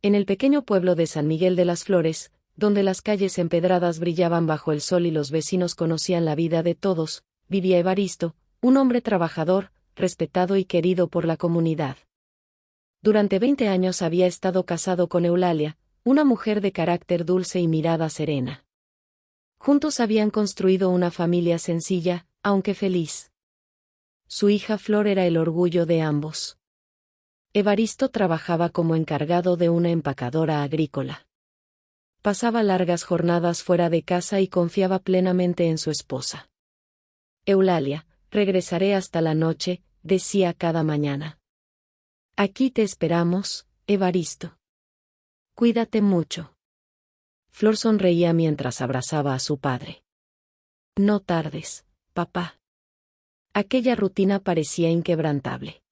En el pequeño pueblo de San Miguel de las Flores, donde las calles empedradas brillaban bajo el sol y los vecinos conocían la vida de todos, vivía Evaristo, un hombre trabajador, respetado y querido por la comunidad. Durante 20 años había estado casado con Eulalia, una mujer de carácter dulce y mirada serena. Juntos habían construido una familia sencilla, aunque feliz. Su hija Flor era el orgullo de ambos. Evaristo trabajaba como encargado de una empacadora agrícola. Pasaba largas jornadas fuera de casa y confiaba plenamente en su esposa. Eulalia, regresaré hasta la noche, decía cada mañana. Aquí te esperamos, Evaristo. Cuídate mucho. Flor sonreía mientras abrazaba a su padre. No tardes, papá. Aquella rutina parecía inquebrantable.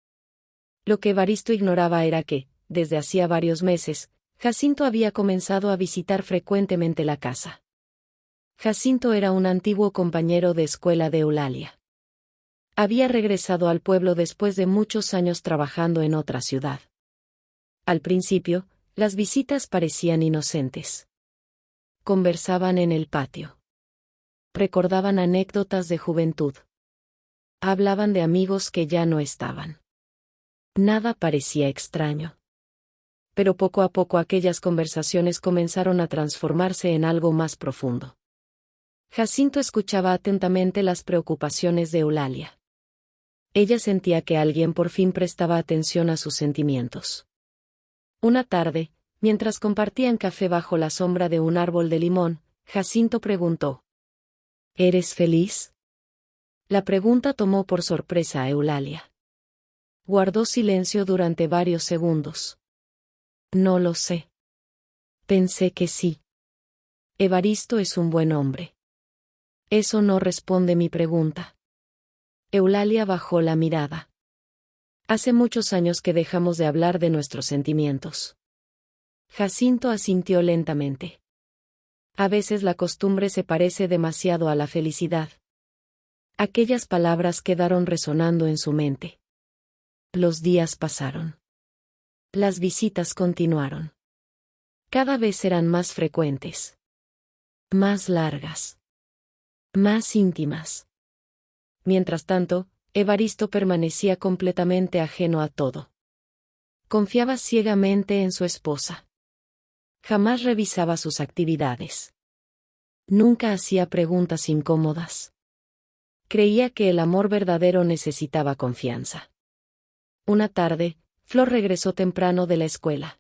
Lo que Evaristo ignoraba era que, desde hacía varios meses, Jacinto había comenzado a visitar frecuentemente la casa. Jacinto era un antiguo compañero de escuela de Eulalia. Había regresado al pueblo después de muchos años trabajando en otra ciudad. Al principio, las visitas parecían inocentes. Conversaban en el patio. Recordaban anécdotas de juventud. Hablaban de amigos que ya no estaban. Nada parecía extraño. Pero poco a poco aquellas conversaciones comenzaron a transformarse en algo más profundo. Jacinto escuchaba atentamente las preocupaciones de Eulalia. Ella sentía que alguien por fin prestaba atención a sus sentimientos. Una tarde, mientras compartían café bajo la sombra de un árbol de limón, Jacinto preguntó: ¿Eres feliz? La pregunta tomó por sorpresa a Eulalia. Guardó silencio durante varios segundos. No lo sé. Pensé que sí. Evaristo es un buen hombre. Eso no responde mi pregunta. Eulalia bajó la mirada. Hace muchos años que dejamos de hablar de nuestros sentimientos. Jacinto asintió lentamente. A veces la costumbre se parece demasiado a la felicidad. Aquellas palabras quedaron resonando en su mente. Los días pasaron. Las visitas continuaron. Cada vez eran más frecuentes. Más largas. Más íntimas. Mientras tanto, Evaristo permanecía completamente ajeno a todo. Confiaba ciegamente en su esposa. Jamás revisaba sus actividades. Nunca hacía preguntas incómodas. Creía que el amor verdadero necesitaba confianza. Una tarde, Flor regresó temprano de la escuela.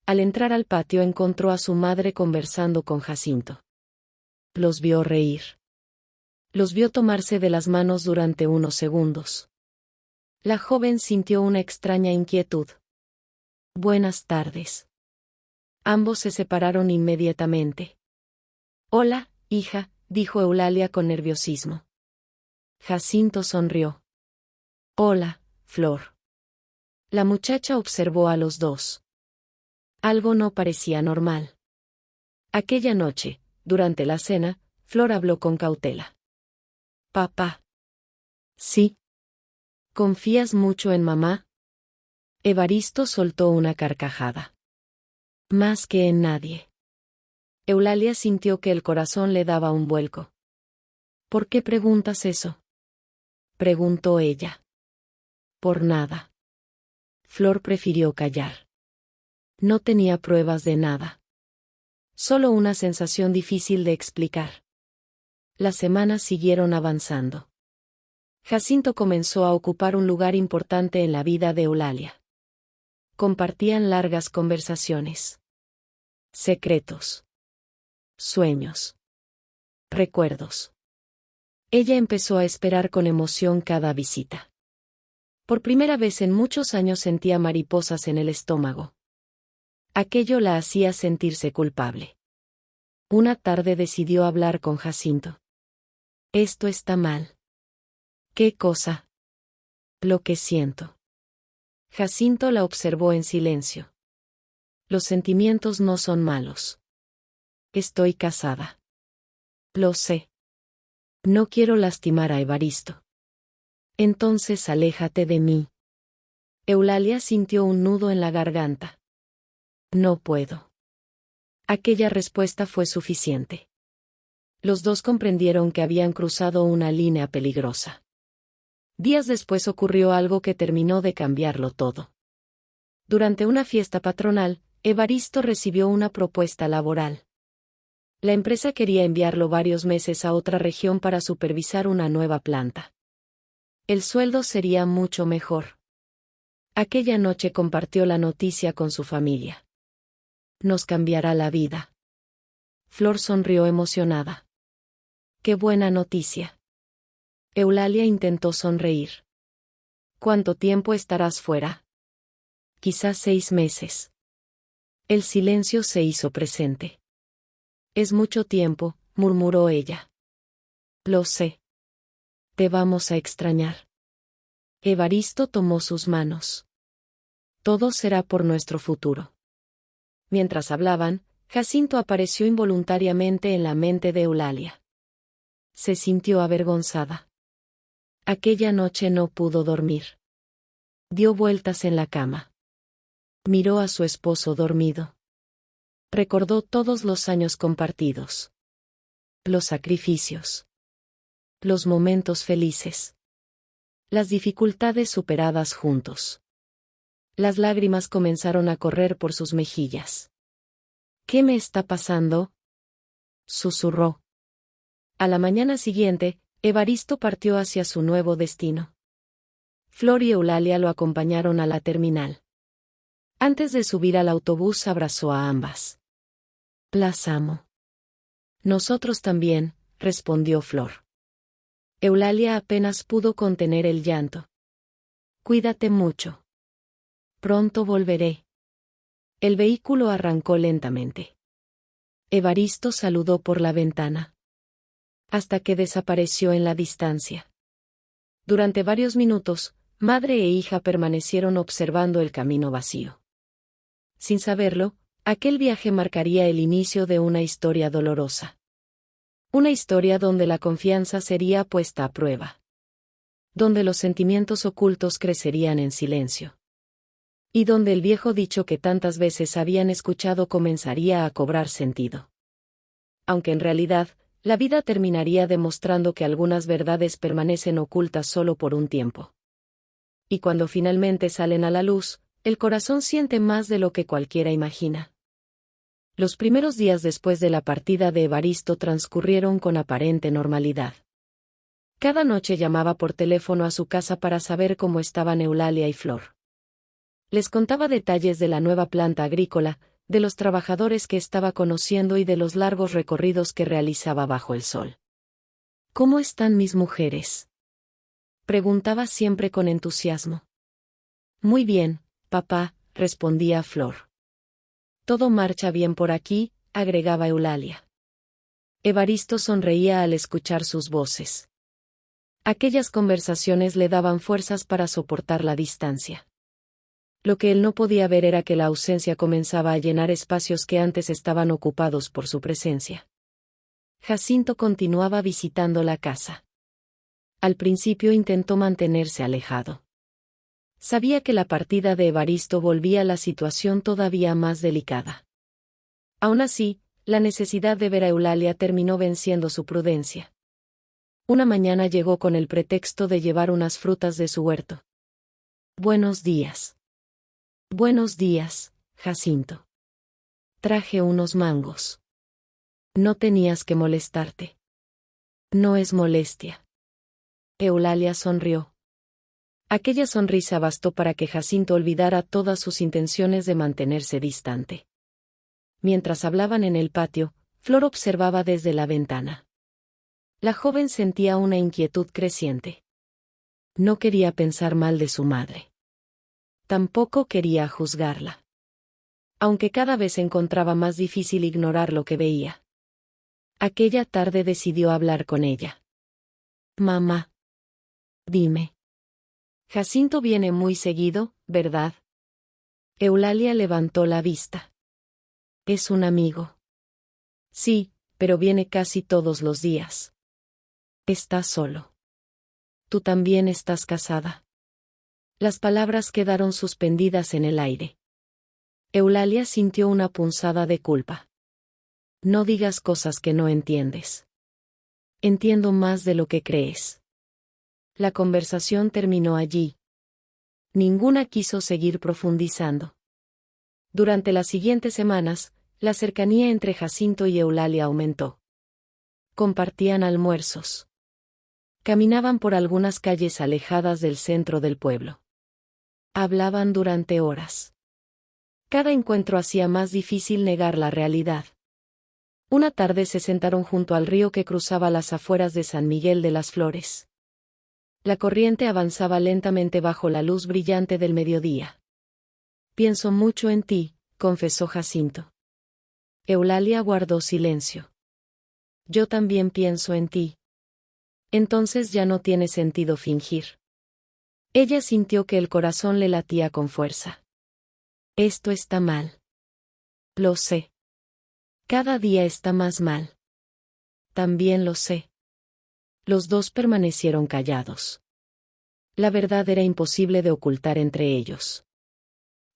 Al entrar al patio encontró a su madre conversando con Jacinto. Los vio reír. Los vio tomarse de las manos durante unos segundos. La joven sintió una extraña inquietud. Buenas tardes. Ambos se separaron inmediatamente. Hola, hija, dijo Eulalia con nerviosismo. Jacinto sonrió. Hola, Flor. La muchacha observó a los dos. Algo no parecía normal. Aquella noche, durante la cena, Flor habló con cautela. Papá. Sí. ¿Confías mucho en mamá? Evaristo soltó una carcajada. Más que en nadie. Eulalia sintió que el corazón le daba un vuelco. ¿Por qué preguntas eso? Preguntó ella. Por nada. Flor prefirió callar. No tenía pruebas de nada. Solo una sensación difícil de explicar. Las semanas siguieron avanzando. Jacinto comenzó a ocupar un lugar importante en la vida de Eulalia. Compartían largas conversaciones. Secretos. Sueños. Recuerdos. Ella empezó a esperar con emoción cada visita. Por primera vez en muchos años sentía mariposas en el estómago. Aquello la hacía sentirse culpable. Una tarde decidió hablar con Jacinto. Esto está mal. ¿Qué cosa? Lo que siento. Jacinto la observó en silencio. Los sentimientos no son malos. Estoy casada. Lo sé. No quiero lastimar a Evaristo. Entonces aléjate de mí. Eulalia sintió un nudo en la garganta. No puedo. Aquella respuesta fue suficiente. Los dos comprendieron que habían cruzado una línea peligrosa. Días después ocurrió algo que terminó de cambiarlo todo. Durante una fiesta patronal, Evaristo recibió una propuesta laboral. La empresa quería enviarlo varios meses a otra región para supervisar una nueva planta. El sueldo sería mucho mejor. Aquella noche compartió la noticia con su familia. Nos cambiará la vida. Flor sonrió emocionada. ¡Qué buena noticia! Eulalia intentó sonreír. ¿Cuánto tiempo estarás fuera? Quizás 6 meses. El silencio se hizo presente. Es mucho tiempo, murmuró ella. Lo sé. Te vamos a extrañar. Evaristo tomó sus manos. Todo será por nuestro futuro. Mientras hablaban, Jacinto apareció involuntariamente en la mente de Eulalia. Se sintió avergonzada. Aquella noche no pudo dormir. Dio vueltas en la cama. Miró a su esposo dormido. Recordó todos los años compartidos. Los sacrificios. Los momentos felices. Las dificultades superadas juntos. Las lágrimas comenzaron a correr por sus mejillas. ¿Qué me está pasando?, susurró. A la mañana siguiente, Evaristo partió hacia su nuevo destino. Flor y Eulalia lo acompañaron a la terminal. Antes de subir al autobús abrazó a ambas. Las amo. Nosotros también, respondió Flor. Eulalia apenas pudo contener el llanto. Cuídate mucho. Pronto volveré. El vehículo arrancó lentamente. Evaristo saludó por la ventana. Hasta que desapareció en la distancia. Durante varios minutos, madre e hija permanecieron observando el camino vacío. Sin saberlo, aquel viaje marcaría el inicio de una historia dolorosa. Una historia donde la confianza sería puesta a prueba. Donde los sentimientos ocultos crecerían en silencio. Y donde el viejo dicho que tantas veces habían escuchado comenzaría a cobrar sentido. Aunque en realidad, la vida terminaría demostrando que algunas verdades permanecen ocultas solo por un tiempo. Y cuando finalmente salen a la luz, el corazón siente más de lo que cualquiera imagina. Los primeros días después de la partida de Evaristo transcurrieron con aparente normalidad. Cada noche llamaba por teléfono a su casa para saber cómo estaban Eulalia y Flor. Les contaba detalles de la nueva planta agrícola, de los trabajadores que estaba conociendo y de los largos recorridos que realizaba bajo el sol. ¿Cómo están mis mujeres?, preguntaba siempre con entusiasmo. Muy bien, papá, respondía Flor. Todo marcha bien por aquí, agregaba Eulalia. Evaristo sonreía al escuchar sus voces. Aquellas conversaciones le daban fuerzas para soportar la distancia. Lo que él no podía ver era que la ausencia comenzaba a llenar espacios que antes estaban ocupados por su presencia. Jacinto continuaba visitando la casa. Al principio intentó mantenerse alejado. Sabía que la partida de Evaristo volvía la situación todavía más delicada. Aún así, la necesidad de ver a Eulalia terminó venciendo su prudencia. Una mañana llegó con el pretexto de llevar unas frutas de su huerto. Buenos días. Buenos días, Jacinto. Traje unos mangos. No tenías que molestarte. No es molestia. Eulalia sonrió. Aquella sonrisa bastó para que Jacinto olvidara todas sus intenciones de mantenerse distante. Mientras hablaban en el patio, Flor observaba desde la ventana. La joven sentía una inquietud creciente. No quería pensar mal de su madre. Tampoco quería juzgarla. Aunque cada vez encontraba más difícil ignorar lo que veía. Aquella tarde decidió hablar con ella. Mamá. Dime. Jacinto viene muy seguido, ¿verdad? Eulalia levantó la vista. Es un amigo. Sí, pero viene casi todos los días. Está solo. Tú también estás casada. Las palabras quedaron suspendidas en el aire. Eulalia sintió una punzada de culpa. No digas cosas que no entiendes. Entiendo más de lo que crees. La conversación terminó allí. Ninguna quiso seguir profundizando. Durante las siguientes semanas, la cercanía entre Jacinto y Eulalia aumentó. Compartían almuerzos. Caminaban por algunas calles alejadas del centro del pueblo. Hablaban durante horas. Cada encuentro hacía más difícil negar la realidad. Una tarde se sentaron junto al río que cruzaba las afueras de San Miguel de las Flores. La corriente avanzaba lentamente bajo la luz brillante del mediodía. Pienso mucho en ti, confesó Jacinto. Eulalia guardó silencio. Yo también pienso en ti. Entonces ya no tiene sentido fingir. Ella sintió que el corazón le latía con fuerza. Esto está mal. Lo sé. Cada día está más mal. También lo sé. Los dos permanecieron callados. La verdad era imposible de ocultar entre ellos.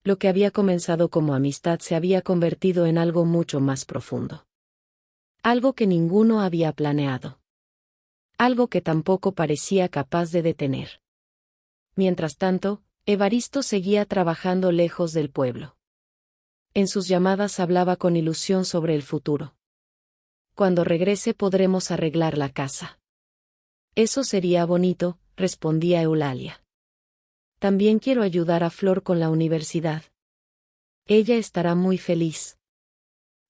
Lo que había comenzado como amistad se había convertido en algo mucho más profundo. Algo que ninguno había planeado. Algo que tampoco parecía capaz de detener. Mientras tanto, Evaristo seguía trabajando lejos del pueblo. En sus llamadas hablaba con ilusión sobre el futuro. Cuando regrese podremos arreglar la casa. Eso sería bonito, respondía Eulalia. También quiero ayudar a Flor con la universidad. Ella estará muy feliz.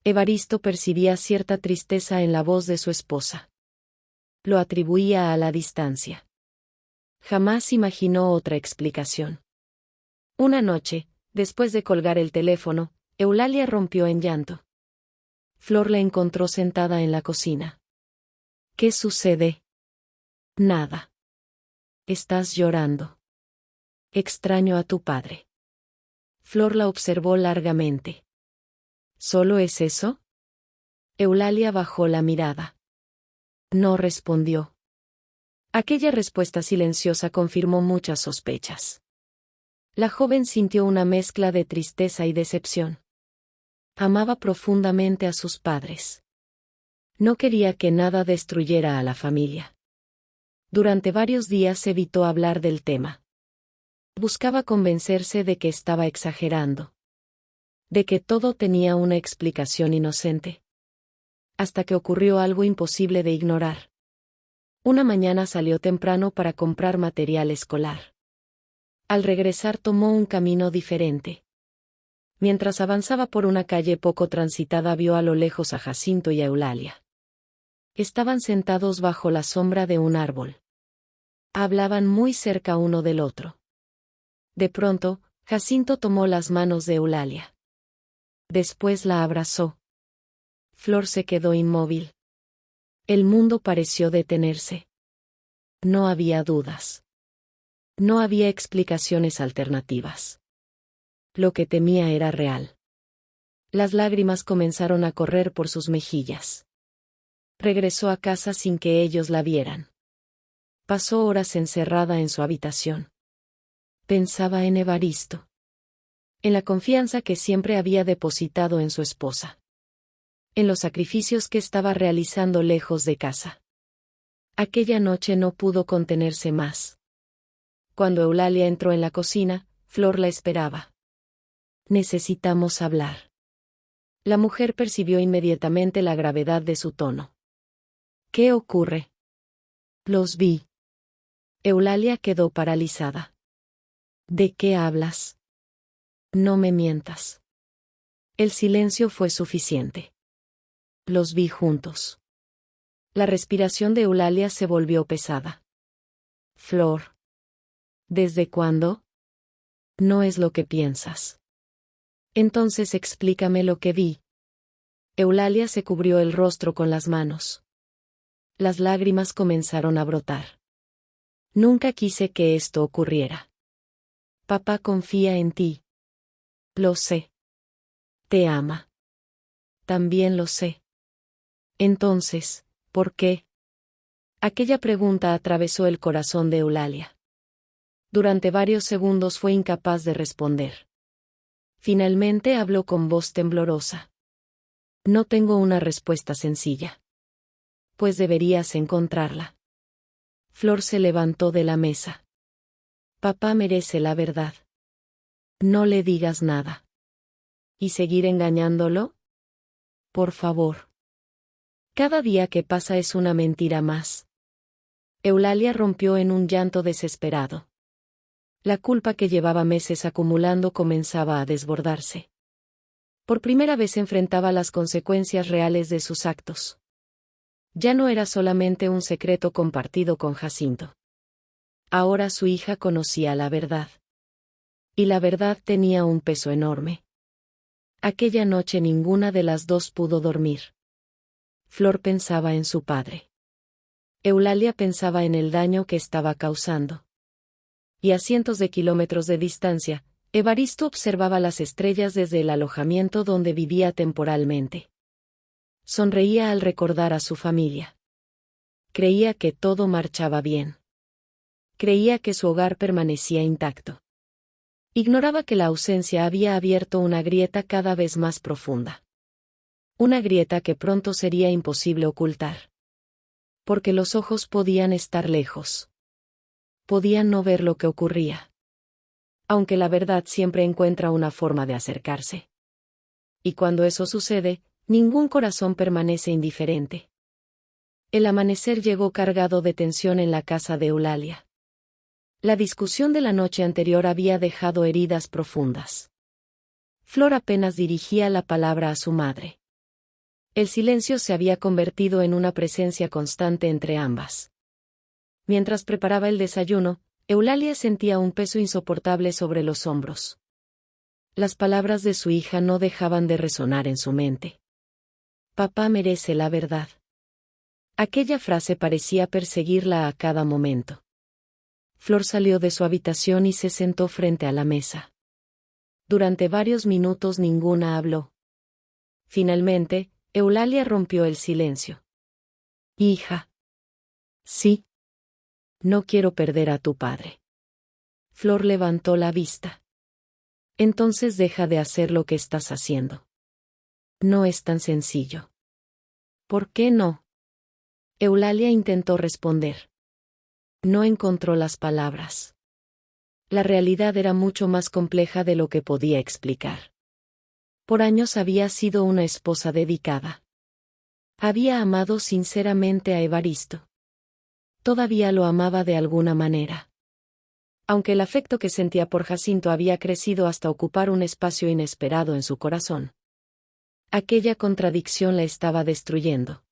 Evaristo percibía cierta tristeza en la voz de su esposa. Lo atribuía a la distancia. Jamás imaginó otra explicación. Una noche, después de colgar el teléfono, Eulalia rompió en llanto. Flor la encontró sentada en la cocina. ¿Qué sucede? Nada. Estás llorando. Extraño a tu padre. Flor la observó largamente. ¿Solo es eso? Eulalia bajó la mirada. No respondió. Aquella respuesta silenciosa confirmó muchas sospechas. La joven sintió una mezcla de tristeza y decepción. Amaba profundamente a sus padres. No quería que nada destruyera a la familia. Durante varios días evitó hablar del tema. Buscaba convencerse de que estaba exagerando. De que todo tenía una explicación inocente. Hasta que ocurrió algo imposible de ignorar. Una mañana salió temprano para comprar material escolar. Al regresar tomó un camino diferente. Mientras avanzaba por una calle poco transitada vio a lo lejos a Jacinto y a Eulalia. Estaban sentados bajo la sombra de un árbol. Hablaban muy cerca uno del otro. De pronto, Jacinto tomó las manos de Eulalia. Después la abrazó. Flor se quedó inmóvil. El mundo pareció detenerse. No había dudas. No había explicaciones alternativas. Lo que temía era real. Las lágrimas comenzaron a correr por sus mejillas. Regresó a casa sin que ellos la vieran. Pasó horas encerrada en su habitación. Pensaba en Evaristo. En la confianza que siempre había depositado en su esposa. En los sacrificios que estaba realizando lejos de casa. Aquella noche no pudo contenerse más. Cuando Eulalia entró en la cocina, Flor la esperaba. Necesitamos hablar. La mujer percibió inmediatamente la gravedad de su tono. ¿Qué ocurre? Los vi. Eulalia quedó paralizada. ¿De qué hablas? No me mientas. El silencio fue suficiente. Los vi juntos. La respiración de Eulalia se volvió pesada. Flor. ¿Desde cuándo? No es lo que piensas. Entonces explícame lo que vi. Eulalia se cubrió el rostro con las manos. Las lágrimas comenzaron a brotar. Nunca quise que esto ocurriera. Papá confía en ti. Lo sé. Te ama. También lo sé. Entonces, ¿por qué? Aquella pregunta atravesó el corazón de Eulalia. Durante varios segundos fue incapaz de responder. Finalmente habló con voz temblorosa. No tengo una respuesta sencilla. Pues deberías encontrarla. Flor se levantó de la mesa. Papá merece la verdad. No le digas nada. ¿Y seguir engañándolo? Por favor. Cada día que pasa es una mentira más. Eulalia rompió en un llanto desesperado. La culpa que llevaba meses acumulando comenzaba a desbordarse. Por primera vez enfrentaba las consecuencias reales de sus actos. Ya no era solamente un secreto compartido con Jacinto. Ahora su hija conocía la verdad. Y la verdad tenía un peso enorme. Aquella noche ninguna de las dos pudo dormir. Flor pensaba en su padre. Eulalia pensaba en el daño que estaba causando. Y a cientos de kilómetros de distancia, Evaristo observaba las estrellas desde el alojamiento donde vivía temporalmente. Sonreía al recordar a su familia. Creía que todo marchaba bien. Creía que su hogar permanecía intacto. Ignoraba que la ausencia había abierto una grieta cada vez más profunda. Una grieta que pronto sería imposible ocultar. Porque los ojos podían estar lejos. Podían no ver lo que ocurría. Aunque la verdad siempre encuentra una forma de acercarse. Y cuando eso sucede, ningún corazón permanece indiferente. El amanecer llegó cargado de tensión en la casa de Eulalia. La discusión de la noche anterior había dejado heridas profundas. Flor apenas dirigía la palabra a su madre. El silencio se había convertido en una presencia constante entre ambas. Mientras preparaba el desayuno, Eulalia sentía un peso insoportable sobre los hombros. Las palabras de su hija no dejaban de resonar en su mente. Papá merece la verdad. Aquella frase parecía perseguirla a cada momento. Flor salió de su habitación y se sentó frente a la mesa. Durante varios minutos ninguna habló. Finalmente, Eulalia rompió el silencio. Hija. Sí. No quiero perder a tu padre. Flor levantó la vista. Entonces deja de hacer lo que estás haciendo. No es tan sencillo. ¿Por qué no? Eulalia intentó responder. No encontró las palabras. La realidad era mucho más compleja de lo que podía explicar. Por años había sido una esposa dedicada. Había amado sinceramente a Evaristo. Todavía lo amaba de alguna manera. Aunque el afecto que sentía por Jacinto había crecido hasta ocupar un espacio inesperado en su corazón. Aquella contradicción la estaba destruyendo.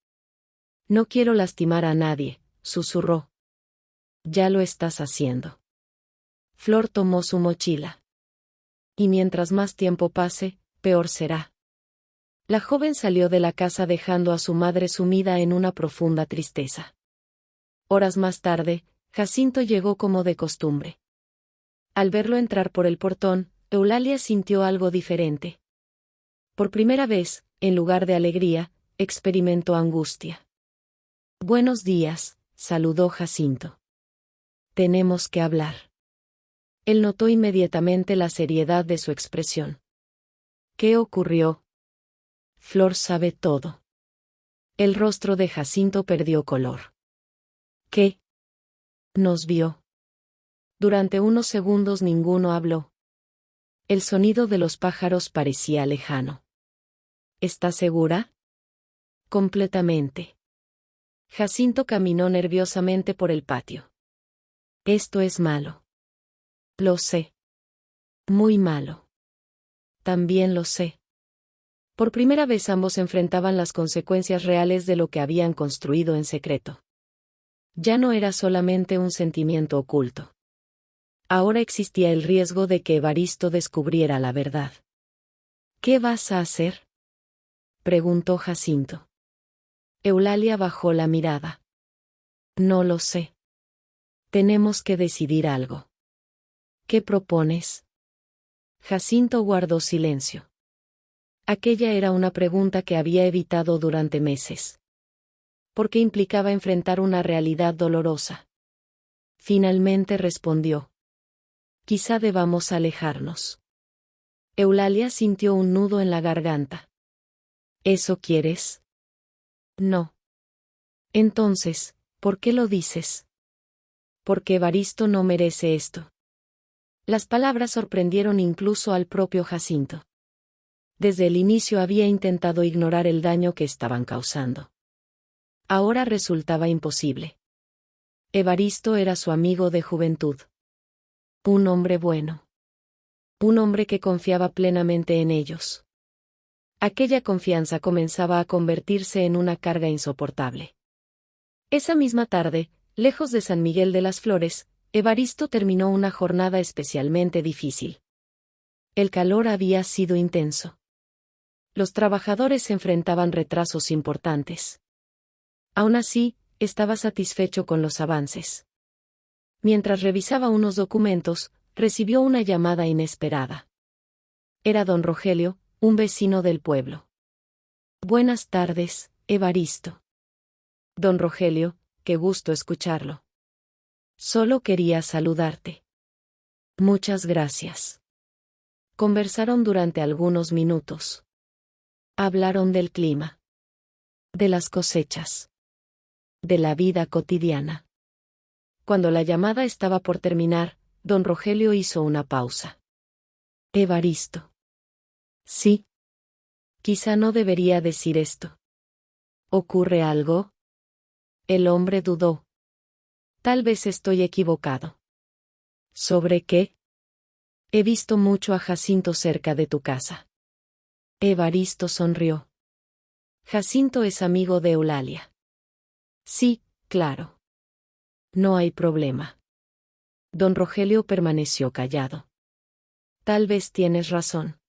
No quiero lastimar a nadie, susurró. Ya lo estás haciendo. Flor tomó su mochila. Y mientras más tiempo pase, peor será. La joven salió de la casa dejando a su madre sumida en una profunda tristeza. Horas más tarde, Jacinto llegó como de costumbre. Al verlo entrar por el portón, Eulalia sintió algo diferente. Por primera vez, en lugar de alegría, experimentó angustia. Buenos días, saludó Jacinto. Tenemos que hablar. Él notó inmediatamente la seriedad de su expresión. ¿Qué ocurrió? Flor sabe todo. El rostro de Jacinto perdió color. ¿Qué? Nos vio. Durante unos segundos ninguno habló. El sonido de los pájaros parecía lejano. ¿Estás segura? Completamente. Jacinto caminó nerviosamente por el patio. Esto es malo. Lo sé. Muy malo. También lo sé. Por primera vez ambos enfrentaban las consecuencias reales de lo que habían construido en secreto. Ya no era solamente un sentimiento oculto. Ahora existía el riesgo de que Evaristo descubriera la verdad. ¿Qué vas a hacer? Preguntó Jacinto. Eulalia bajó la mirada. No lo sé. Tenemos que decidir algo. ¿Qué propones? Jacinto guardó silencio. Aquella era una pregunta que había evitado durante meses. Porque implicaba enfrentar una realidad dolorosa. Finalmente respondió. Quizá debamos alejarnos. Eulalia sintió un nudo en la garganta. ¿Eso quieres? No. Entonces, ¿por qué lo dices? Porque Evaristo no merece esto. Las palabras sorprendieron incluso al propio Jacinto. Desde el inicio había intentado ignorar el daño que estaban causando. Ahora resultaba imposible. Evaristo era su amigo de juventud. Un hombre bueno. Un hombre que confiaba plenamente en ellos. Aquella confianza comenzaba a convertirse en una carga insoportable. Esa misma tarde, lejos de San Miguel de las Flores, Evaristo terminó una jornada especialmente difícil. El calor había sido intenso. Los trabajadores enfrentaban retrasos importantes. Aún así, estaba satisfecho con los avances. Mientras revisaba unos documentos, recibió una llamada inesperada. Era don Rogelio, un vecino del pueblo. Buenas tardes, Evaristo. Don Rogelio, qué gusto escucharlo. Solo quería saludarte. Muchas gracias. Conversaron durante algunos minutos. Hablaron del clima. De las cosechas. De la vida cotidiana. Cuando la llamada estaba por terminar, don Rogelio hizo una pausa. Evaristo. Sí. Quizá no debería decir esto. ¿Ocurre algo? El hombre dudó. Tal vez estoy equivocado. ¿Sobre qué? He visto mucho a Jacinto cerca de tu casa. Evaristo sonrió. Jacinto es amigo de Eulalia. Sí, claro. No hay problema. Don Rogelio permaneció callado. Tal vez tienes razón.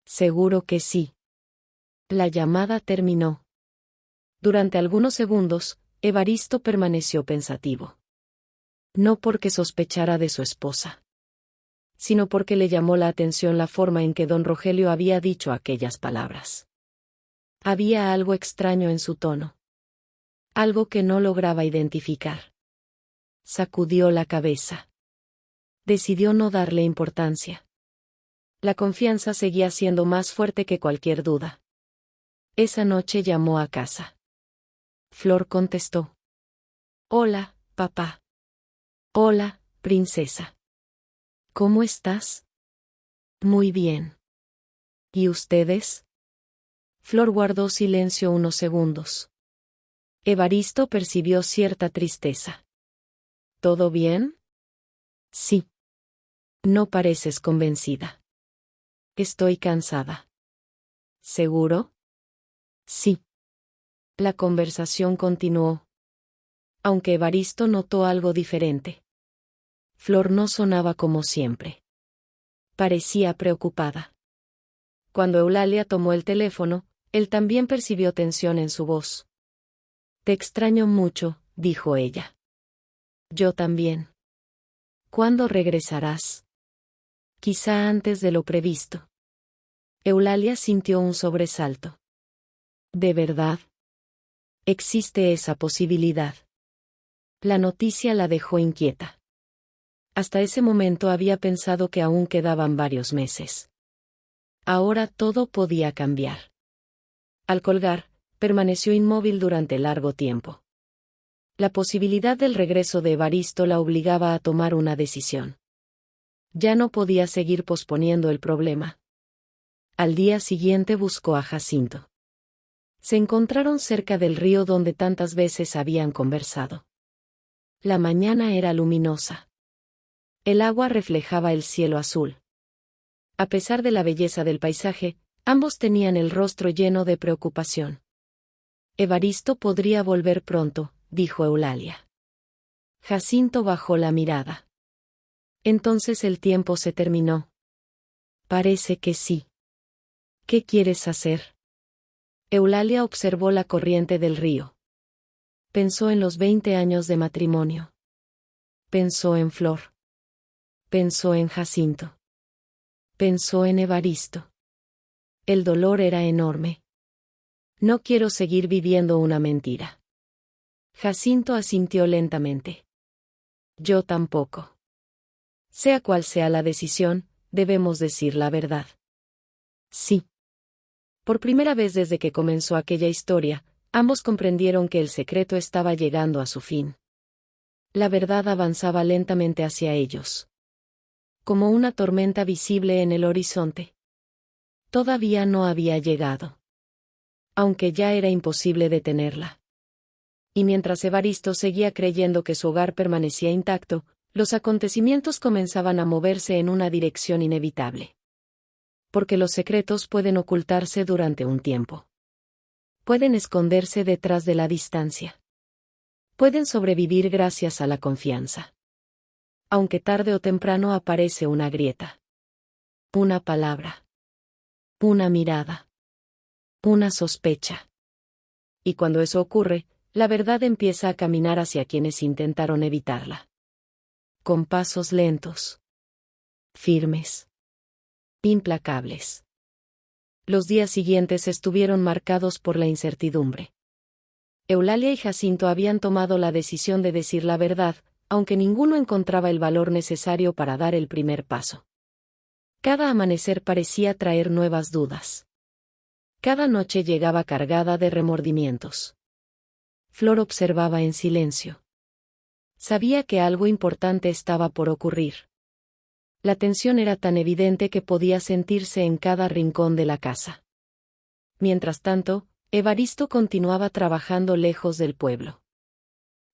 Seguro que sí. La llamada terminó. Durante algunos segundos, Evaristo permaneció pensativo. No porque sospechara de su esposa, sino porque le llamó la atención la forma en que don Rogelio había dicho aquellas palabras. Había algo extraño en su tono. Algo que no lograba identificar. Sacudió la cabeza. Decidió no darle importancia. La confianza seguía siendo más fuerte que cualquier duda. Esa noche llamó a casa. Flor contestó. Hola, papá. Hola, princesa. ¿Cómo estás? Muy bien. ¿Y ustedes? Flor guardó silencio unos segundos. Evaristo percibió cierta tristeza. ¿Todo bien? Sí. No pareces convencida. Estoy cansada. ¿Seguro? Sí. La conversación continuó. Aunque Evaristo notó algo diferente. Flor no sonaba como siempre. Parecía preocupada. Cuando Eulalia tomó el teléfono, él también percibió tensión en su voz. Te extraño mucho, dijo ella. Yo también. ¿Cuándo regresarás? Quizá antes de lo previsto. Eulalia sintió un sobresalto. ¿De verdad? Existe esa posibilidad. La noticia la dejó inquieta. Hasta ese momento había pensado que aún quedaban varios meses. Ahora todo podía cambiar. Al colgar, permaneció inmóvil durante largo tiempo. La posibilidad del regreso de Evaristo la obligaba a tomar una decisión. Ya no podía seguir posponiendo el problema. Al día siguiente buscó a Jacinto. Se encontraron cerca del río donde tantas veces habían conversado. La mañana era luminosa. El agua reflejaba el cielo azul. A pesar de la belleza del paisaje, ambos tenían el rostro lleno de preocupación. Evaristo podría volver pronto, dijo Eulalia. Jacinto bajó la mirada. Entonces el tiempo se terminó. Parece que sí. ¿Qué quieres hacer? Eulalia observó la corriente del río. Pensó en los 20 años de matrimonio. Pensó en Flor. Pensó en Jacinto. Pensó en Evaristo. El dolor era enorme. No quiero seguir viviendo una mentira. Jacinto asintió lentamente. Yo tampoco. Sea cual sea la decisión, debemos decir la verdad. Sí. Por primera vez desde que comenzó aquella historia, ambos comprendieron que el secreto estaba llegando a su fin. La verdad avanzaba lentamente hacia ellos. Como una tormenta visible en el horizonte. Todavía no había llegado. Aunque ya era imposible detenerla. Y mientras Evaristo seguía creyendo que su hogar permanecía intacto, los acontecimientos comenzaban a moverse en una dirección inevitable. Porque los secretos pueden ocultarse durante un tiempo. Pueden esconderse detrás de la distancia. Pueden sobrevivir gracias a la confianza. Aunque tarde o temprano aparece una grieta. Una palabra. Una mirada. Una sospecha. Y cuando eso ocurre, la verdad empieza a caminar hacia quienes intentaron evitarla. Con pasos lentos. Firmes. Implacables. Los días siguientes estuvieron marcados por la incertidumbre. Eulalia y Jacinto habían tomado la decisión de decir la verdad, aunque ninguno encontraba el valor necesario para dar el primer paso. Cada amanecer parecía traer nuevas dudas. Cada noche llegaba cargada de remordimientos. Flor observaba en silencio. Sabía que algo importante estaba por ocurrir. La tensión era tan evidente que podía sentirse en cada rincón de la casa. Mientras tanto, Evaristo continuaba trabajando lejos del pueblo.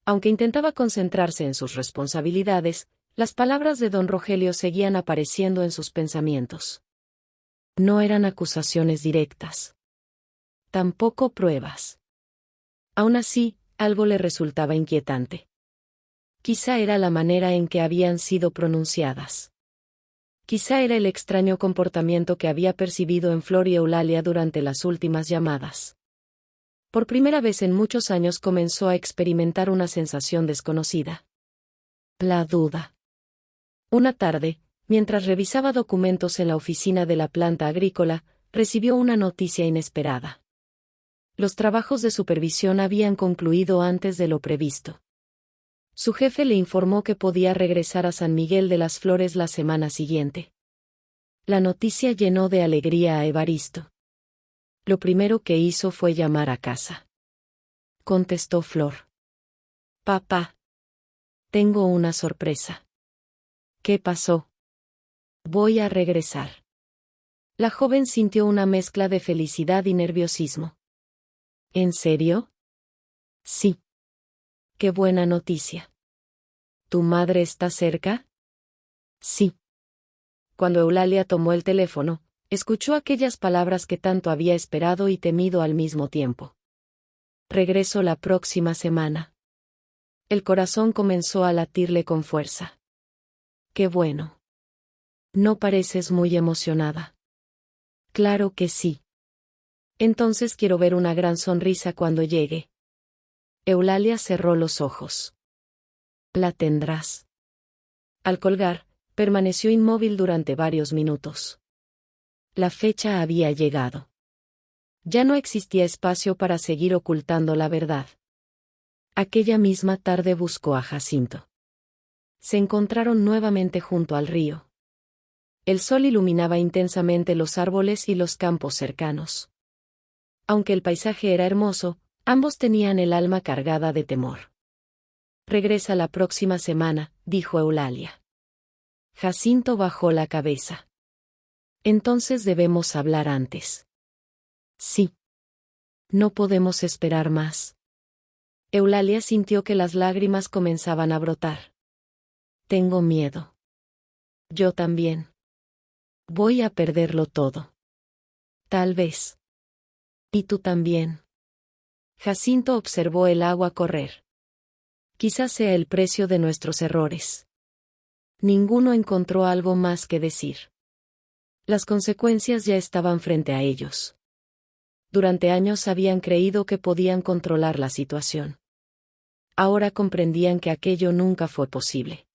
Aunque intentaba concentrarse en sus responsabilidades, las palabras de don Rogelio seguían apareciendo en sus pensamientos. No eran acusaciones directas. Tampoco pruebas. Aún así, algo le resultaba inquietante. Quizá era la manera en que habían sido pronunciadas. Quizá era el extraño comportamiento que había percibido en Flor y Eulalia durante las últimas llamadas. Por primera vez en muchos años comenzó a experimentar una sensación desconocida. La duda. Una tarde, mientras revisaba documentos en la oficina de la planta agrícola, recibió una noticia inesperada. Los trabajos de supervisión habían concluido antes de lo previsto. Su jefe le informó que podía regresar a San Miguel de las Flores la semana siguiente. La noticia llenó de alegría a Evaristo. Lo primero que hizo fue llamar a casa. Contestó Flor. Papá. Tengo una sorpresa. ¿Qué pasó? Voy a regresar. La joven sintió una mezcla de felicidad y nerviosismo. ¿En serio? Sí. Qué buena noticia. ¿Tu madre está cerca? Sí. Cuando Eulalia tomó el teléfono, escuchó aquellas palabras que tanto había esperado y temido al mismo tiempo. Regreso la próxima semana. El corazón comenzó a latirle con fuerza. Qué bueno. No pareces muy emocionada. Claro que sí. Entonces quiero ver una gran sonrisa cuando llegue. Eulalia cerró los ojos. La tendrás. Al colgar, permaneció inmóvil durante varios minutos. La fecha había llegado. Ya no existía espacio para seguir ocultando la verdad. Aquella misma tarde buscó a Jacinto. Se encontraron nuevamente junto al río. El sol iluminaba intensamente los árboles y los campos cercanos. Aunque el paisaje era hermoso, ambos tenían el alma cargada de temor. Regresa la próxima semana, dijo Eulalia. Jacinto bajó la cabeza. Entonces debemos hablar antes. Sí. No podemos esperar más. Eulalia sintió que las lágrimas comenzaban a brotar. Tengo miedo. Yo también. Voy a perderlo todo. Tal vez. Y tú también. Jacinto observó el agua correr. Quizás sea el precio de nuestros errores. Ninguno encontró algo más que decir. Las consecuencias ya estaban frente a ellos. Durante años habían creído que podían controlar la situación. Ahora comprendían que aquello nunca fue posible.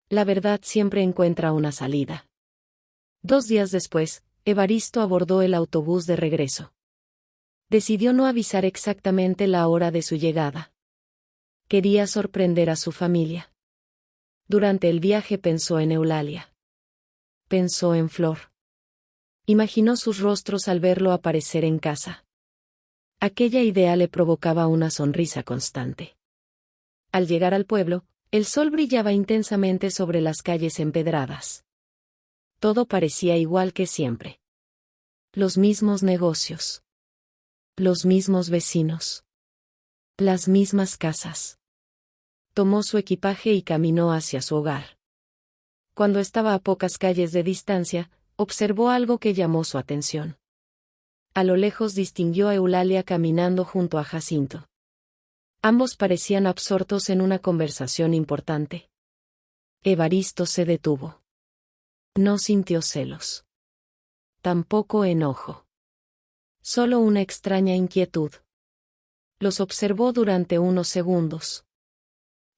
La verdad siempre encuentra una salida. 2 días después, Evaristo abordó el autobús de regreso. Decidió no avisar exactamente la hora de su llegada. Quería sorprender a su familia. Durante el viaje pensó en Eulalia. Pensó en Flor. Imaginó sus rostros al verlo aparecer en casa. Aquella idea le provocaba una sonrisa constante. Al llegar al pueblo, el sol brillaba intensamente sobre las calles empedradas. Todo parecía igual que siempre. Los mismos negocios. Los mismos vecinos. Las mismas casas. Tomó su equipaje y caminó hacia su hogar. Cuando estaba a pocas calles de distancia, observó algo que llamó su atención. A lo lejos distinguió a Eulalia caminando junto a Jacinto. Ambos parecían absortos en una conversación importante. Evaristo se detuvo. No sintió celos. Tampoco enojo. Solo una extraña inquietud. Los observó durante unos segundos.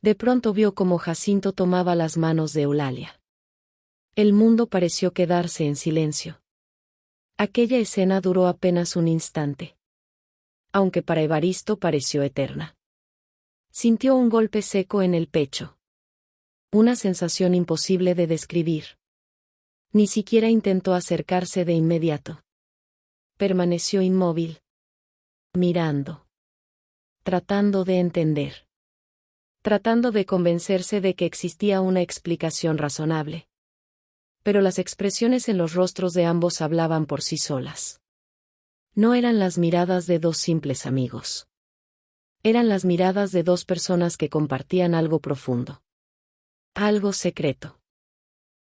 De pronto vio cómo Jacinto tomaba las manos de Eulalia. El mundo pareció quedarse en silencio. Aquella escena duró apenas un instante. Aunque para Evaristo pareció eterna. Sintió un golpe seco en el pecho. Una sensación imposible de describir. Ni siquiera intentó acercarse de inmediato. Permaneció inmóvil. Mirando. Tratando de entender. Tratando de convencerse de que existía una explicación razonable. Pero las expresiones en los rostros de ambos hablaban por sí solas. No eran las miradas de dos simples amigos. Eran las miradas de dos personas que compartían algo profundo. Algo secreto.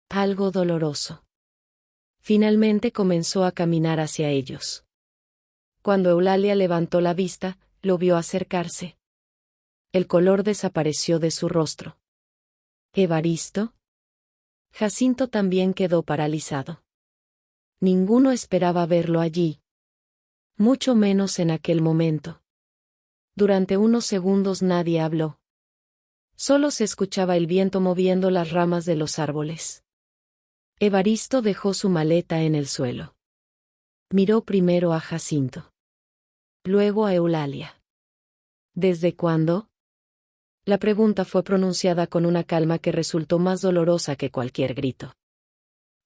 Algo doloroso. Finalmente comenzó a caminar hacia ellos. Cuando Eulalia levantó la vista, lo vio acercarse. El color desapareció de su rostro. ¿Evaristo? Jacinto también quedó paralizado. Ninguno esperaba verlo allí. Mucho menos en aquel momento. Durante unos segundos nadie habló. Solo se escuchaba el viento moviendo las ramas de los árboles. Evaristo dejó su maleta en el suelo. Miró primero a Jacinto. Luego a Eulalia. ¿Desde cuándo? La pregunta fue pronunciada con una calma que resultó más dolorosa que cualquier grito.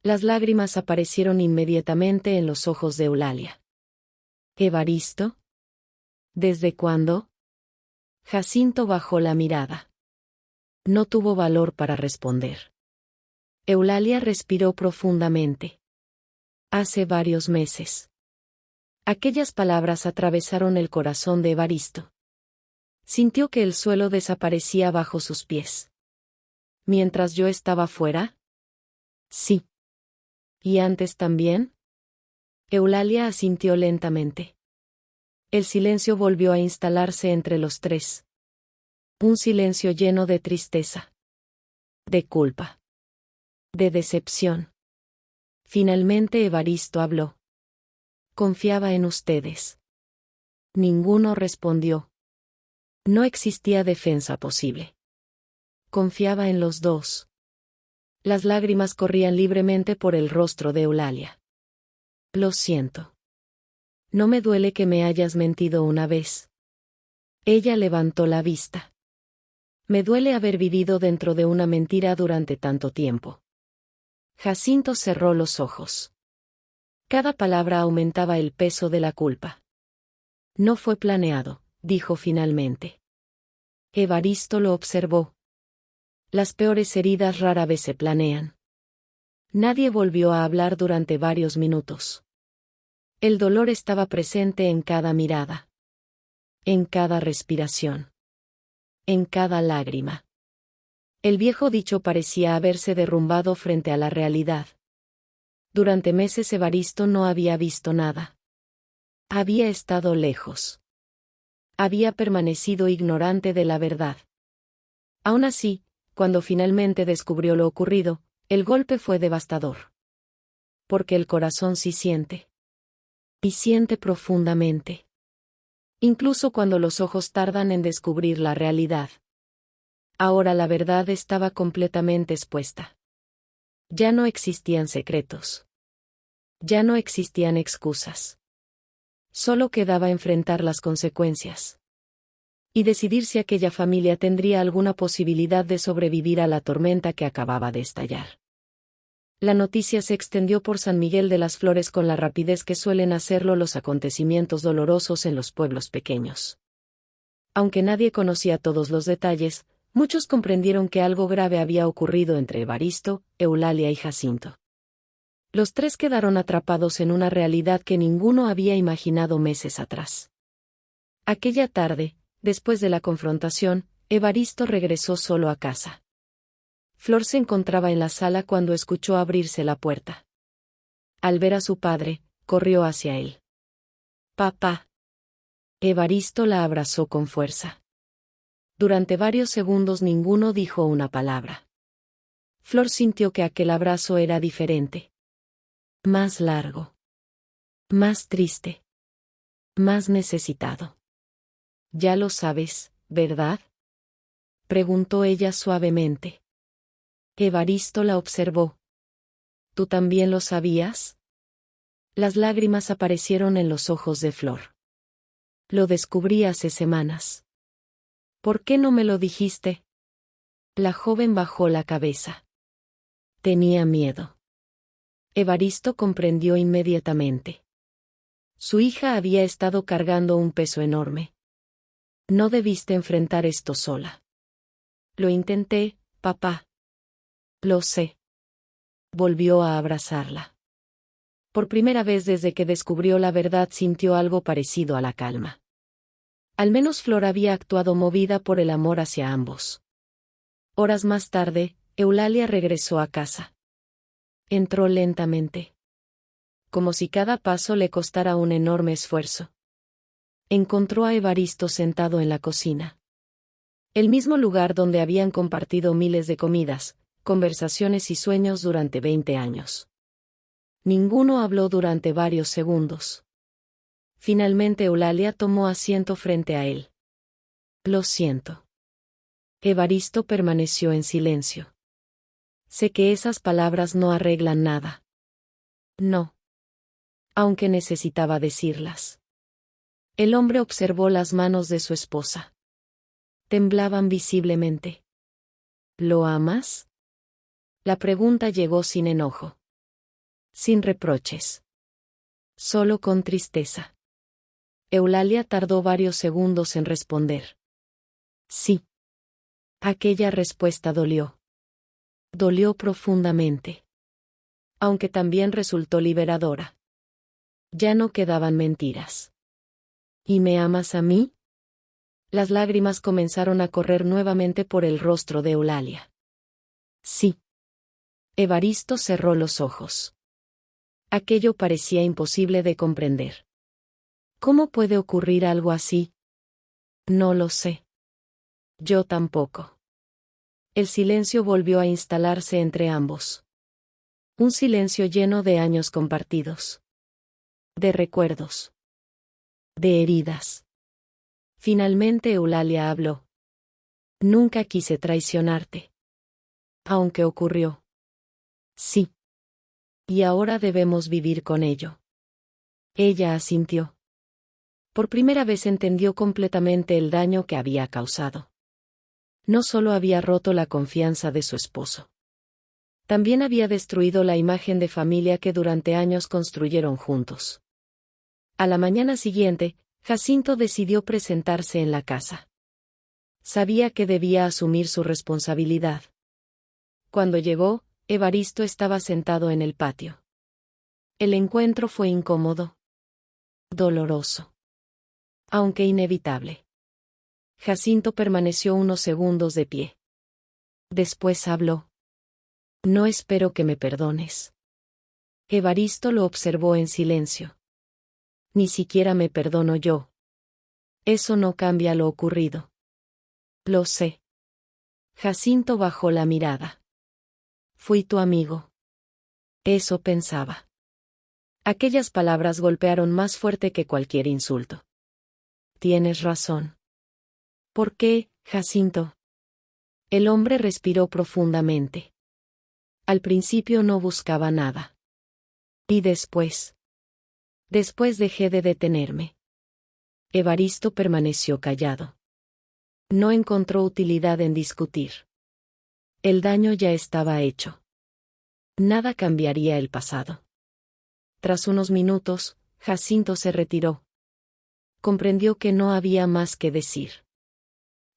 Las lágrimas aparecieron inmediatamente en los ojos de Eulalia. ¿Evaristo? ¿Desde cuándo? Jacinto bajó la mirada. No tuvo valor para responder. Eulalia respiró profundamente. Hace varios meses. Aquellas palabras atravesaron el corazón de Evaristo. Sintió que el suelo desaparecía bajo sus pies. ¿Mientras yo estaba fuera? Sí. ¿Y antes también? Eulalia asintió lentamente. El silencio volvió a instalarse entre los tres. Un silencio lleno de tristeza. De culpa. De decepción. Finalmente Evaristo habló. Confiaba en ustedes. Ninguno respondió. No existía defensa posible. Confiaba en los dos. Las lágrimas corrían libremente por el rostro de Eulalia. Lo siento. No me duele que me hayas mentido una vez. Ella levantó la vista. Me duele haber vivido dentro de una mentira durante tanto tiempo. Jacinto cerró los ojos. Cada palabra aumentaba el peso de la culpa. No fue planeado, dijo finalmente. Evaristo lo observó. Las peores heridas rara vez se planean. Nadie volvió a hablar durante varios minutos. El dolor estaba presente en cada mirada. En cada respiración. En cada lágrima. El viejo dicho parecía haberse derrumbado frente a la realidad. Durante meses Evaristo no había visto nada. Había estado lejos. Había permanecido ignorante de la verdad. Aún así, cuando finalmente descubrió lo ocurrido, el golpe fue devastador. Porque el corazón sí siente. Y siente profundamente. Incluso cuando los ojos tardan en descubrir la realidad. Ahora la verdad estaba completamente expuesta. Ya no existían secretos. Ya no existían excusas. Solo quedaba enfrentar las consecuencias. Y decidir si aquella familia tendría alguna posibilidad de sobrevivir a la tormenta que acababa de estallar. La noticia se extendió por San Miguel de las Flores con la rapidez que suelen hacerlo los acontecimientos dolorosos en los pueblos pequeños. Aunque nadie conocía todos los detalles, muchos comprendieron que algo grave había ocurrido entre Evaristo, Eulalia y Jacinto. Los tres quedaron atrapados en una realidad que ninguno había imaginado meses atrás. Aquella tarde, después de la confrontación, Evaristo regresó solo a casa. Flor se encontraba en la sala cuando escuchó abrirse la puerta. Al ver a su padre, corrió hacia él. «Papá». Evaristo la abrazó con fuerza. Durante varios segundos ninguno dijo una palabra. Flor sintió que aquel abrazo era diferente. Más largo. Más triste. Más necesitado. «Ya lo sabes, ¿verdad?», preguntó ella suavemente. Evaristo la observó. «¿Tú también lo sabías?». Las lágrimas aparecieron en los ojos de Flor. «Lo descubrí hace semanas». «¿Por qué no me lo dijiste?». La joven bajó la cabeza. Tenía miedo. Evaristo comprendió inmediatamente. Su hija había estado cargando un peso enorme. «No debiste enfrentar esto sola». «Lo intenté, papá». «Lo sé». Volvió a abrazarla. Por primera vez desde que descubrió la verdad sintió algo parecido a la calma. Al menos Flor había actuado movida por el amor hacia ambos. Horas más tarde, Eulalia regresó a casa. Entró lentamente. Como si cada paso le costara un enorme esfuerzo. Encontró a Evaristo sentado en la cocina. El mismo lugar donde habían compartido miles de comidas, conversaciones y sueños durante 20 años. Ninguno habló durante varios segundos. Finalmente Eulalia tomó asiento frente a él. «Lo siento». Evaristo permaneció en silencio. «Sé que esas palabras no arreglan nada». «No». Aunque necesitaba decirlas. El hombre observó las manos de su esposa. Temblaban visiblemente. «¿Lo amas?». La pregunta llegó sin enojo. Sin reproches. Solo con tristeza. Eulalia tardó varios segundos en responder. «Sí». Aquella respuesta dolió. Dolió profundamente. Aunque también resultó liberadora. Ya no quedaban mentiras. «¿Y me amas a mí?». Las lágrimas comenzaron a correr nuevamente por el rostro de Eulalia. «Sí». Evaristo cerró los ojos. Aquello parecía imposible de comprender. «¿Cómo puede ocurrir algo así?». «No lo sé». «Yo tampoco». El silencio volvió a instalarse entre ambos. Un silencio lleno de años compartidos. De recuerdos. De heridas. Finalmente Eulalia habló. «Nunca quise traicionarte». «Aunque ocurrió». «Sí». «Y ahora debemos vivir con ello». Ella asintió. Por primera vez entendió completamente el daño que había causado. No solo había roto la confianza de su esposo. También había destruido la imagen de familia que durante años construyeron juntos. A la mañana siguiente, Jacinto decidió presentarse en la casa. Sabía que debía asumir su responsabilidad. Cuando llegó, Evaristo estaba sentado en el patio. El encuentro fue incómodo. Doloroso. Aunque inevitable. Jacinto permaneció unos segundos de pie. Después habló. «No espero que me perdones». Evaristo lo observó en silencio. «Ni siquiera me perdono yo». «Eso no cambia lo ocurrido». «Lo sé». Jacinto bajó la mirada. «Fui tu amigo». Eso pensaba. Aquellas palabras golpearon más fuerte que cualquier insulto. «Tienes razón». «¿Por qué, Jacinto?». El hombre respiró profundamente. «Al principio no buscaba nada. Y después. Después dejé de detenerme». Evaristo permaneció callado. No encontró utilidad en discutir. El daño ya estaba hecho. Nada cambiaría el pasado. Tras unos minutos, Jacinto se retiró. Comprendió que no había más que decir.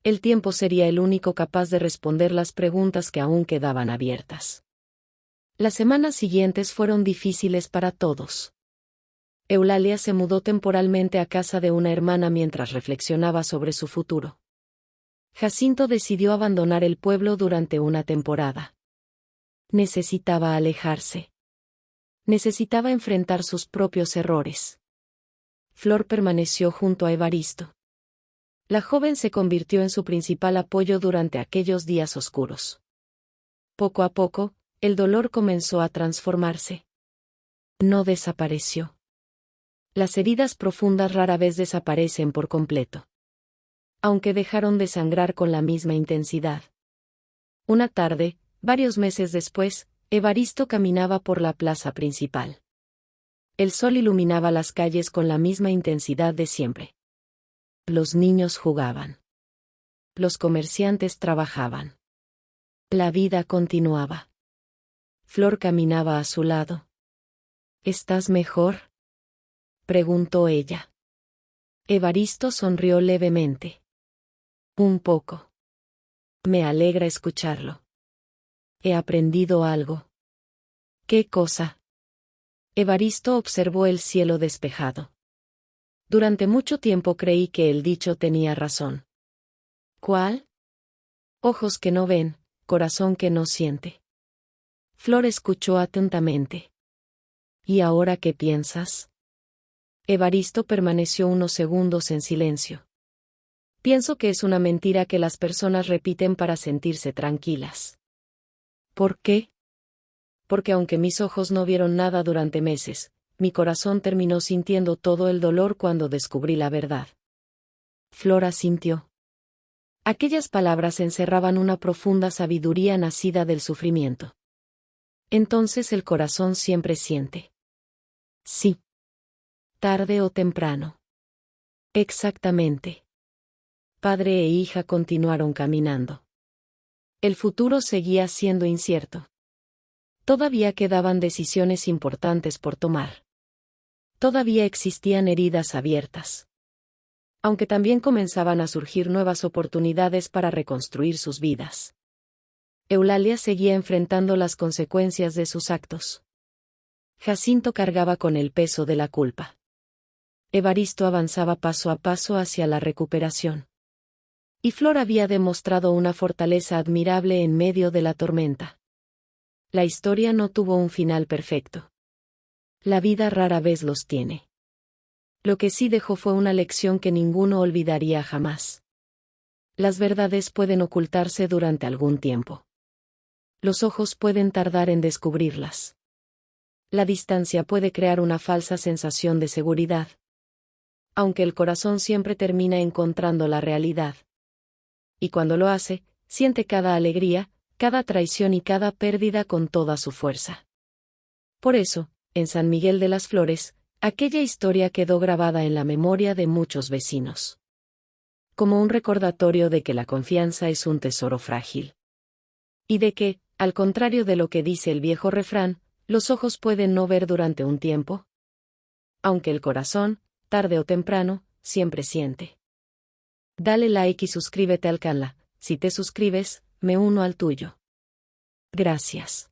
El tiempo sería el único capaz de responder las preguntas que aún quedaban abiertas. Las semanas siguientes fueron difíciles para todos. Eulalia se mudó temporalmente a casa de una hermana mientras reflexionaba sobre su futuro. Jacinto decidió abandonar el pueblo durante una temporada. Necesitaba alejarse. Necesitaba enfrentar sus propios errores. Flor permaneció junto a Evaristo. La joven se convirtió en su principal apoyo durante aquellos días oscuros. Poco a poco, el dolor comenzó a transformarse. No desapareció. Las heridas profundas rara vez desaparecen por completo. Aunque dejaron de sangrar con la misma intensidad. Una tarde, varios meses después, Evaristo caminaba por la plaza principal. El sol iluminaba las calles con la misma intensidad de siempre. Los niños jugaban. Los comerciantes trabajaban. La vida continuaba. Flor caminaba a su lado. ¿Estás mejor?, preguntó ella. Evaristo sonrió levemente. Un poco. Me alegra escucharlo. He aprendido algo. ¿Qué cosa? Evaristo observó el cielo despejado. Durante mucho tiempo creí que el dicho tenía razón. ¿Cuál? Ojos que no ven, corazón que no siente. Flor escuchó atentamente. ¿Y ahora qué piensas? Evaristo permaneció unos segundos en silencio. Pienso que es una mentira que las personas repiten para sentirse tranquilas. ¿Por qué? Porque aunque mis ojos no vieron nada durante meses, mi corazón terminó sintiendo todo el dolor cuando descubrí la verdad. Flor asintió. Aquellas palabras encerraban una profunda sabiduría nacida del sufrimiento. Entonces el corazón siempre siente. Sí. Tarde o temprano. Exactamente. Padre e hija continuaron caminando. El futuro seguía siendo incierto. Todavía quedaban decisiones importantes por tomar. Todavía existían heridas abiertas. Aunque también comenzaban a surgir nuevas oportunidades para reconstruir sus vidas. Eulalia seguía enfrentando las consecuencias de sus actos. Jacinto cargaba con el peso de la culpa. Evaristo avanzaba paso a paso hacia la recuperación. Y Flor había demostrado una fortaleza admirable en medio de la tormenta. La historia no tuvo un final perfecto. La vida rara vez los tiene. Lo que sí dejó fue una lección que ninguno olvidaría jamás. Las verdades pueden ocultarse durante algún tiempo. Los ojos pueden tardar en descubrirlas. La distancia puede crear una falsa sensación de seguridad. Aunque el corazón siempre termina encontrando la realidad. Y cuando lo hace, siente cada alegría, cada traición y cada pérdida con toda su fuerza. Por eso, en San Miguel de las Flores, aquella historia quedó grabada en la memoria de muchos vecinos. Como un recordatorio de que la confianza es un tesoro frágil. Y de que, al contrario de lo que dice el viejo refrán, los ojos pueden no ver durante un tiempo. Aunque el corazón, tarde o temprano, siempre siente. Dale like y suscríbete al canal. Si te suscribes, me uno al tuyo. Gracias.